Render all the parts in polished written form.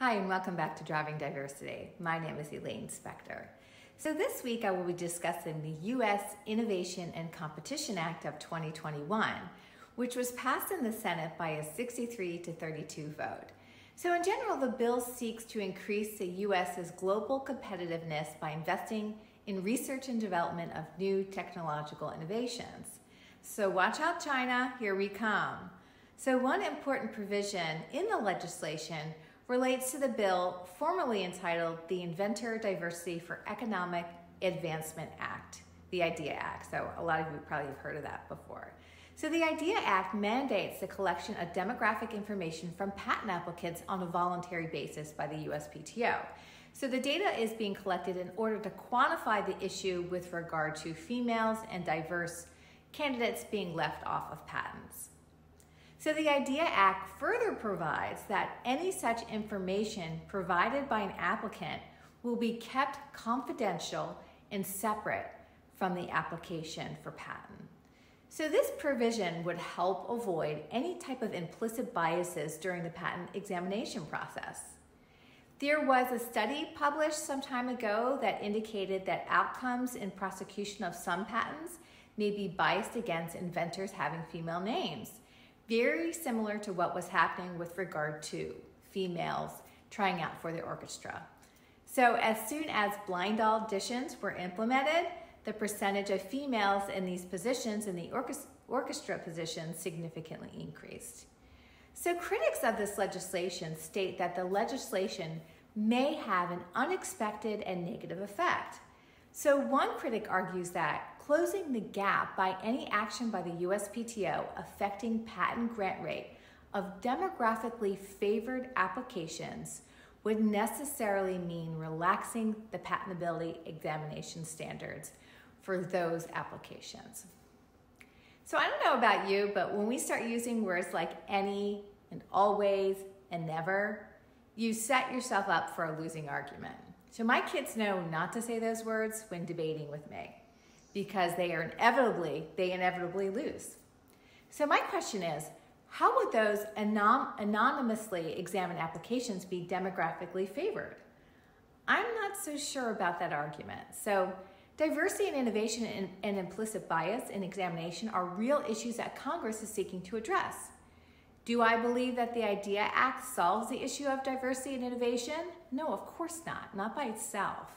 Hi, and welcome back to Driving Diversity. My name is Elaine Spector. So this week I will be discussing the U.S. Innovation and Competition Act of 2021, which was passed in the Senate by a 63-32 vote. So in general, the bill seeks to increase the U.S.'s global competitiveness by investing in research and development of new technological innovations. So watch out, China, here we come. So one important provision in the legislation relates to the bill formerly entitled the Inventor Diversity for Economic Advancement Act, the IDEA Act. So a lot of you probably have heard of that before. So the IDEA Act mandates the collection of demographic information from patent applicants on a voluntary basis by the USPTO. So the data is being collected in order to quantify the issue with regard to females and diverse candidates being left off of patents. So the IDEA Act further provides that any such information provided by an applicant will be kept confidential and separate from the application for patent. So this provision would help avoid any type of implicit biases during the patent examination process. There was a study published some time ago that indicated that outcomes in prosecution of some patents may be biased against inventors having female names, very similar to what was happening with regard to females trying out for the orchestra. So as soon as blind auditions were implemented, the percentage of females in these positions, in the orchestra positions, significantly increased. So critics of this legislation state that the legislation may have an unexpected and negative effect. So one critic argues that closing the gap by any action by the USPTO affecting patent grant rate of demographically favored applications would necessarily mean relaxing the patentability examination standards for those applications. So I don't know about you, but when we start using words like any and always and never, you set yourself up for a losing argument. So my kids know not to say those words when debating with me, because they inevitably lose. So my question is, how would those anonymously examined applications be demographically favored? I'm not so sure about that argument. So diversity and innovation and implicit bias in examination are real issues that Congress is seeking to address. Do I believe that the IDEA Act solves the issue of diversity and innovation? No, of course not by itself.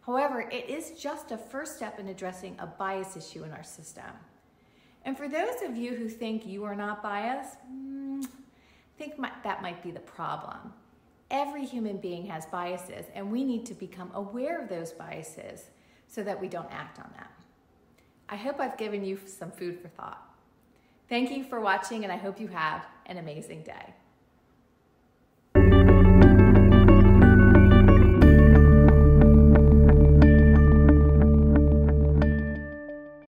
However, it is just a first step in addressing a bias issue in our system. And for those of you who think you are not biased, that might be the problem. Every human being has biases, and we need to become aware of those biases so that we don't act on them. I hope I've given you some food for thought. Thank you for watching, and I hope you have an amazing day.